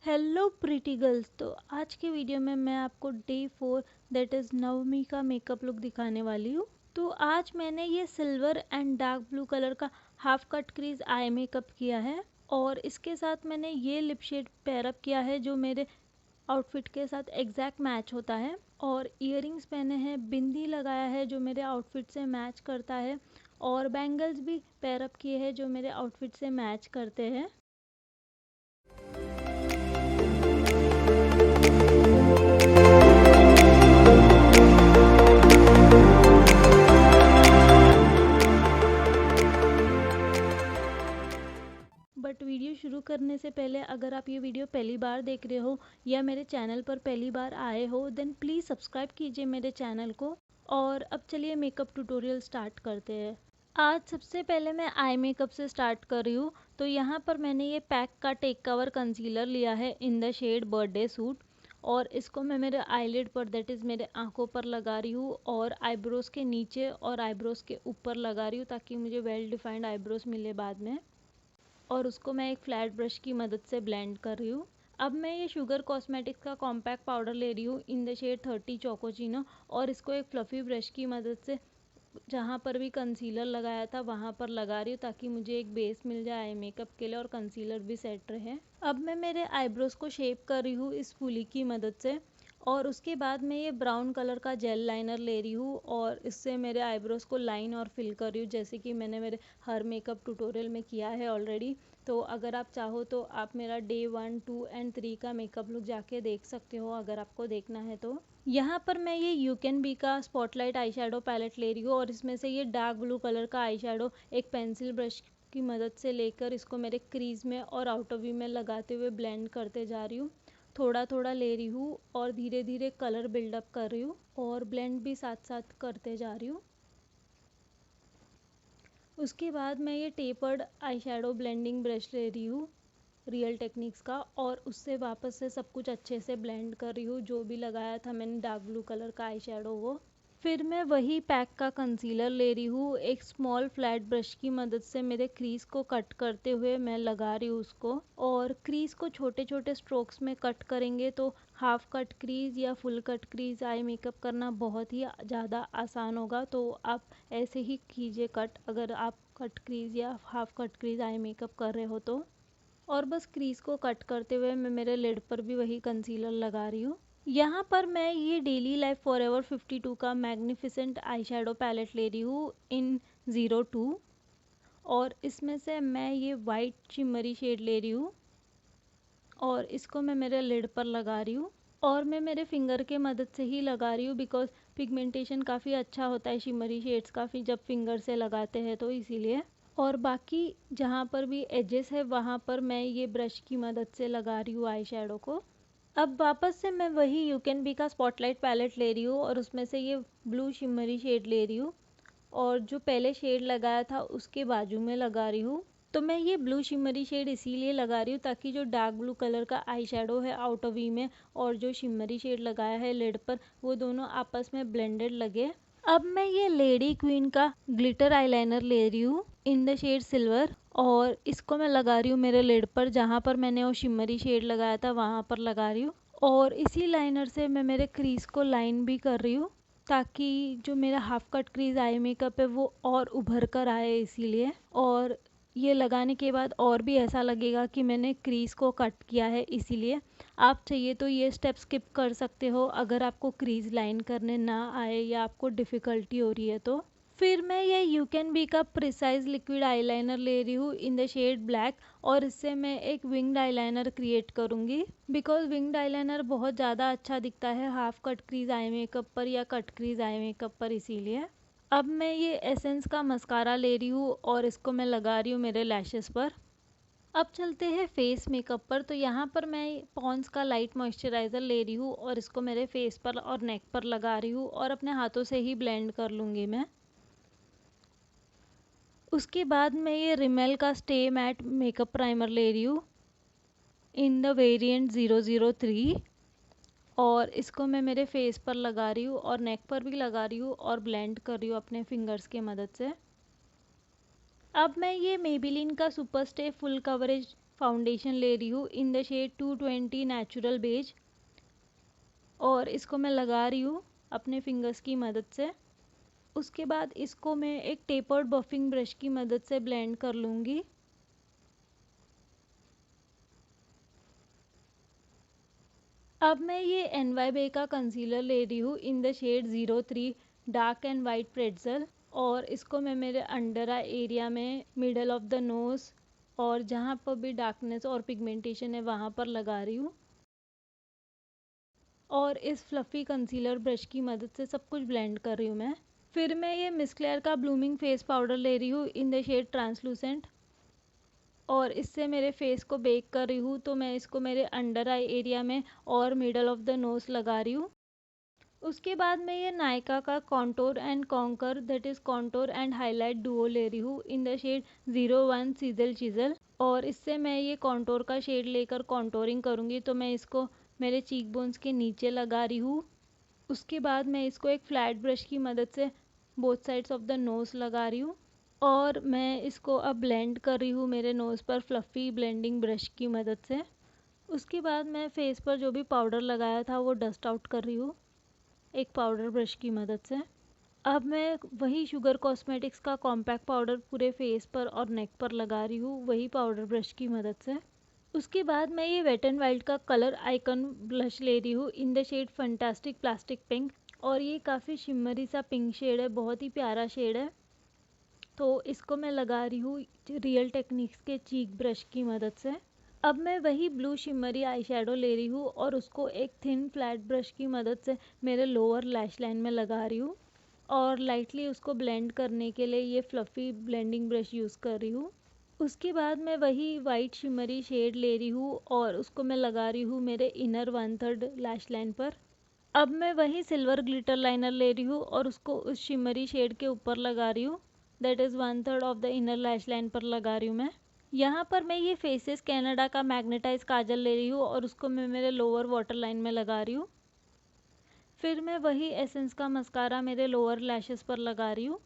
Hello pretty girls. तो आज के वीडियो में मैं आपको डे 4 दैट इज़ नवमी का मेकअप लुक दिखाने वाली हूँ। तो आज मैंने ये silver and dark blue colour का half cut crease eye makeup किया है और इसके साथ मैंने ये लिप शेड पेयरअप किया है जो मेरे आउटफिट के साथ एग्जैक्ट मैच होता है। और इयररिंग्स पहने हैं, बिंदी लगाया है जो मेरे आउटफिट से मैच करता है और बैंगल्स भी पेयरअप किए हैं जो मेरे आउटफिट से मैच करते हैं। बट वीडियो शुरू करने से पहले अगर आप ये वीडियो पहली बार देख रहे हो या मेरे चैनल पर पहली बार आए हो देन प्लीज़ सब्सक्राइब कीजिए मेरे चैनल को। और अब चलिए मेकअप ट्यूटोरियल स्टार्ट करते हैं। आज सबसे पहले मैं आई मेकअप से स्टार्ट कर रही हूँ। तो यहाँ पर मैंने ये पैक का टेक कवर कंसीलर लिया है in the shade birthday suit और इसको मैं मेरे आईलिड पर दैट इज़ मेरे आंखों पर लगा रही हूँ और आईब्रोज के नीचे और आईब्रोज के ऊपर लगा रही हूँ ताकि मुझे वेल डिफाइंड आईब्रोज मिले बाद में। और उसको मैं एक फ्लैट ब्रश की मदद से ब्लेंड कर रही हूँ। अब मैं ये शुगर कॉस्मेटिक्स का कॉम्पैक्ट पाउडर ले रही हूँ इन द शेड 30 चोकोचिनो और इसको एक फ्लफ़ी ब्रश की मदद से जहाँ पर भी कंसीलर लगाया था वहाँ पर लगा रही हूँ ताकि मुझे एक बेस मिल जाए आई मेकअप के लिए और कंसीलर भी सेट रहे। अब मैं मेरे आईब्रोज को शेप कर रही हूँ इस फूली की मदद से और उसके बाद मैं ये ब्राउन कलर का जेल लाइनर ले रही हूँ और इससे मेरे आईब्रोज को लाइन और फिल कर रही हूँ जैसे कि मैंने मेरे हर मेकअप ट्यूटोरियल में किया है ऑलरेडी। तो अगर आप चाहो तो आप मेरा डे 1, 2 एंड 3 का मेकअप लुक जाके देख सकते हो अगर आपको देखना है तो। यहाँ पर मैं ये यू कैन बी का स्पॉटलाइट आई शेडो पैलेट ले रही हूँ और इसमें से ये डार्क ब्लू कलर का आई शेडो एक पेंसिल ब्रश की मदद से लेकर इसको मेरे क्रीज में और आउटर वी में लगाते हुए ब्लेंड करते जा रही हूँ। थोड़ा थोड़ा ले रही हूँ और धीरे धीरे कलर बिल्डअप कर रही हूँ और ब्लेंड भी साथ साथ करते जा रही हूँ। उसके बाद मैं ये tapered eye shadow blending brush ले रही हूँ रियल टेक्निक्स का और उससे वापस से सब कुछ अच्छे से ब्लेंड कर रही हूँ जो भी लगाया था मैंने डार्क ब्लू कलर का आई शेडो वो। फिर मैं वही पैक का कंसीलर ले रही हूँ एक स्मॉल फ्लैट ब्रश की मदद से मेरे क्रीज को कट करते हुए मैं लगा रही हूँ उसको। और क्रीज को छोटे छोटे स्ट्रोक्स में कट करेंगे तो हाफ कट क्रीज या full cut crease eye makeup करना बहुत ही ज़्यादा आसान होगा। तो आप ऐसे ही कीजिए कट अगर आप कट क्रीज या half cut crease eye makeup कर रहे हो तो। और बस क्रीज को कट करते हुए मैं मेरे लिड पर भी वही कंसीलर लगा रही हूँ। यहाँ पर मैं ये डेली लाइफ फॉरएवर 52 का मैग्निफिसेंट आई शेडो पैलेट ले रही हूँ इन 02 और इसमें से मैं ये वाइट शिमरी शेड ले रही हूँ और इसको मैं मेरे लिड पर लगा रही हूँ। और मैं मेरे फिंगर के मदद से ही लगा रही हूँ बिकॉज पिगमेंटेशन काफ़ी अच्छा होता है शिमरी शेड्स काफ़ी जब फिंगर से लगाते हैं तो इसीलिए। और बाकी जहाँ पर भी एजेस है वहाँ पर मैं ये ब्रश की मदद से लगा रही हूँ आई शेडो को। अब वापस से मैं वही यू कैन बी का स्पॉटलाइट पैलेट ले रही हूँ और उसमें से ये ब्लू शिमरी शेड ले रही हूँ और जो पहले शेड लगाया था उसके बाजू में लगा रही हूँ। तो मैं ये ब्लू शिमरी शेड इसीलिए लगा रही हूँ ताकि जो डार्क ब्लू कलर का आई शेडो है आउटर वी में और जो शिमरी शेड लगाया है लिड पर वो दोनों आपस में ब्लेंडेड लगे। अब मैं ये लेडी क्वीन का ग्लिटर आईलाइनर ले रही हूँ इन द शेड सिल्वर और इसको मैं लगा रही हूँ मेरे लिड पर जहाँ पर मैंने वो शिमरी शेड लगाया था वहाँ पर लगा रही हूँ। और इसी लाइनर से मैं मेरे क्रीज को लाइन भी कर रही हूँ ताकि जो मेरा half cut crease eye makeup है वो और उभर कर आए इसीलिए। और ये लगाने के बाद और भी ऐसा लगेगा कि मैंने क्रीज को कट किया है इसीलिए। आप चाहिए तो ये स्टेप स्किप कर सकते हो अगर आपको क्रीज लाइन करने ना आए या आपको डिफ़िकल्टी हो रही है तो। फिर मैं ये यू कैन बी का प्रिसाइज लिक्विड आईलाइनर ले रही हूँ इन द शेड ब्लैक और इससे मैं एक विंग्ड आईलाइनर क्रिएट करूँगी बिकॉज विंग्ड आईलाइनर बहुत ज़्यादा अच्छा दिखता है half cut crease eye makeup पर या कट क्रीज आई मेकअप पर इसीलिए। अब मैं ये एसेंस का मस्कारा ले रही हूँ और इसको मैं लगा रही हूँ मेरे लैशेस पर। अब चलते हैं फेस मेकअप पर। तो यहाँ पर मैं पॉन्ड्स का लाइट मॉइस्चराइज़र ले रही हूँ और इसको मेरे फेस पर और नेक पर लगा रही हूँ और अपने हाथों से ही ब्लेंड कर लूँगी मैं। उसके बाद मैं ये रिमेल का स्टे मैट मेकअप प्राइमर ले रही हूँ इन द वेरिएंट 003 और इसको मैं मेरे फेस पर लगा रही हूँ और नेक पर भी लगा रही हूँ और ब्लेंड कर रही हूँ अपने फिंगर्स के मदद से। अब मैं ये मेबेलिन का super stay full coverage foundation ले रही हूँ in the shade 220 natural beige, और इसको मैं लगा रही हूँ अपने फिंगर्स की मदद से। उसके बाद इसको मैं एक टेपर्ड बफिंग ब्रश की मदद से ब्लेंड कर लूँगी। अब मैं ये NYBE का कंसीलर ले रही हूँ in the shade 03 dark and white pretzel, और इसको मैं मेरे अंडर आई एरिया में, मिडल ऑफ द नोज़, और जहाँ पर भी डार्कनेस और पिगमेंटेशन है वहाँ पर लगा रही हूँ। और इस फ्लफ़ी कंसीलर ब्रश की मदद से सब कुछ ब्लेंड कर रही हूँ मैं। फिर मैं ये मिस क्लेयर का ब्लूमिंग फेस पाउडर ले रही हूँ इन द शेड ट्रांसलूसेंट, और इससे मेरे फेस को बेक कर रही हूँ। तो मैं इसको मेरे अंडर आई एरिया में और मिडल ऑफ द नोज़ लगा रही हूँ। उसके बाद मैं ये नायका का contour and conquer, that is contour and highlight duo ले रही हूँ in the shade 01 sizzle chisel, और इससे मैं ये कॉन्टोर का शेड लेकर कॉन्टोरिंग करूँगी। तो मैं इसको मेरे चीक बोन्स के नीचे लगा रही हूँ। उसके बाद मैं इसको एक फ्लैट ब्रश की मदद से both sides of the nose लगा रही हूँ, और मैं इसको अब ब्लेंड कर रही हूँ मेरे नोज़ पर फ्लफ़ी ब्लेंडिंग ब्रश की मदद से। उसके बाद मैं फेस पर जो भी पाउडर लगाया था वो डस्ट आउट कर रही हूँ एक पाउडर ब्रश की मदद से। अब मैं वही शुगर कॉस्मेटिक्स का कॉम्पैक्ट पाउडर पूरे फेस पर और नेक पर लगा रही हूँ वही पाउडर ब्रश की मदद से। उसके बाद मैं ये वेट एंड वाइल्ड का कलर आइकन ब्लश ले रही हूँ in the shade fantastic plastic pink, और ये काफ़ी शिमरी सा पिंक शेड है, बहुत ही प्यारा शेड है। तो इसको मैं लगा रही हूँ रियल टेक्निक्स के चीक ब्रश की मदद से। अब मैं वही ब्लू शिमरी आई शेडो ले रही हूँ और उसको एक थिन फ्लैट ब्रश की मदद से मेरे लोअर लैश लाइन में लगा रही हूँ, और लाइटली उसको ब्लेंड करने के लिए ये फ्लफ़ी ब्लेंडिंग ब्रश यूज़ कर रही हूँ। उसके बाद मैं वही वाइट शिमरी शेड ले रही हूँ और उसको मैं लगा रही हूँ मेरे इनर 1/3 लैश लाइन पर। अब मैं वही सिल्वर ग्लिटर लाइनर ले रही हूँ और उसको उस शिमरी शेड के ऊपर लगा रही हूँ, that is 1/3 of the inner lash line पर लगा रही हूँ मैं। यहाँ पर मैं ये फेसेस कनाडा का मैग्नेटाइज काजल ले रही हूँ और उसको मैं मेरे लोअर वाटर लाइन में लगा रही हूँ। फिर मैं वही एसेंस का मस्कारा मेरे लोअर लैशेस पर लगा रही हूँ।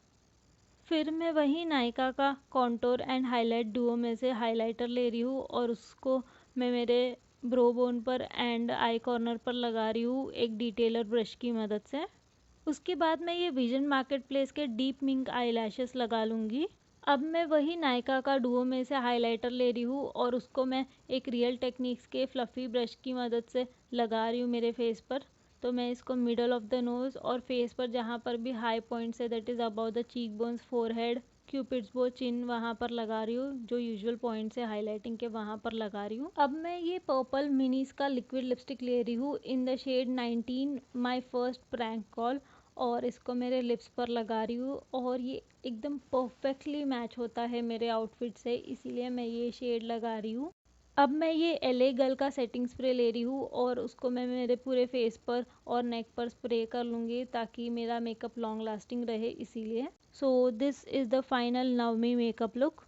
फिर मैं वही नायका का कॉन्टोर एंड हाईलाइट डुओ में से हाइलाइटर ले रही हूँ और उसको मैं मेरे ब्रो बोन पर एंड आई कॉर्नर पर लगा रही हूँ एक डिटेलर ब्रश की मदद से। उसके बाद मैं ये विजन मार्केट प्लेस के डीप मिंक आई लैशेस लगा लूँगी। अब मैं वही नायका का डुओ में से हाइलाइटर ले रही हूँ और उसको मैं एक रियल टेक्निक्स के फ्लफ़ी ब्रश की मदद से लगा रही हूँ मेरे फेस पर। तो मैं इसको मिडल ऑफ द नोज़ और फेस पर जहाँ पर भी हाई पॉइंट्स है, that is about the cheek bones, forehead, cupids बो, चिन, वहाँ पर लगा रही हूँ। जो यूजुअल पॉइंट्स है हाईलाइटिंग के वहाँ पर लगा रही हूँ। अब मैं ये पर्पल मिनीज का लिक्विड लिपस्टिक ले रही हूँ in the shade 19 my first prank call, और इसको मेरे लिप्स पर लगा रही हूँ, और ये एकदम परफेक्टली मैच होता है मेरे आउटफिट से, इसीलिए मैं ये शेड लगा रही हूँ। अब मैं ये LA गर्ल का सेटिंग स्प्रे ले रही हूँ और उसको मैं मेरे पूरे फेस पर और नेक पर स्प्रे कर लूँगी ताकि मेरा मेकअप लॉन्ग लास्टिंग रहे, इसीलिए। So this is the final Navami makeup look.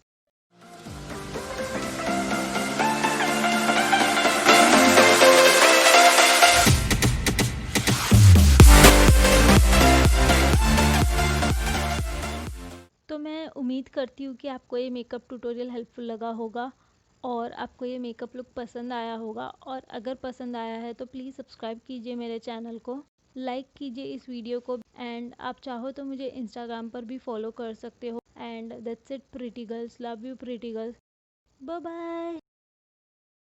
तो मैं उम्मीद करती हूँ कि आपको ये मेकअप ट्यूटोरियल हेल्पफुल लगा होगा और आपको ये मेकअप लुक पसंद आया होगा, और अगर पसंद आया है तो प्लीज़ सब्सक्राइब कीजिए मेरे चैनल को, लाइक कीजिए इस वीडियो को, एंड आप चाहो तो मुझे इंस्टाग्राम पर भी फॉलो कर सकते हो। And that's it pretty girls, love you pretty girls, bye bye.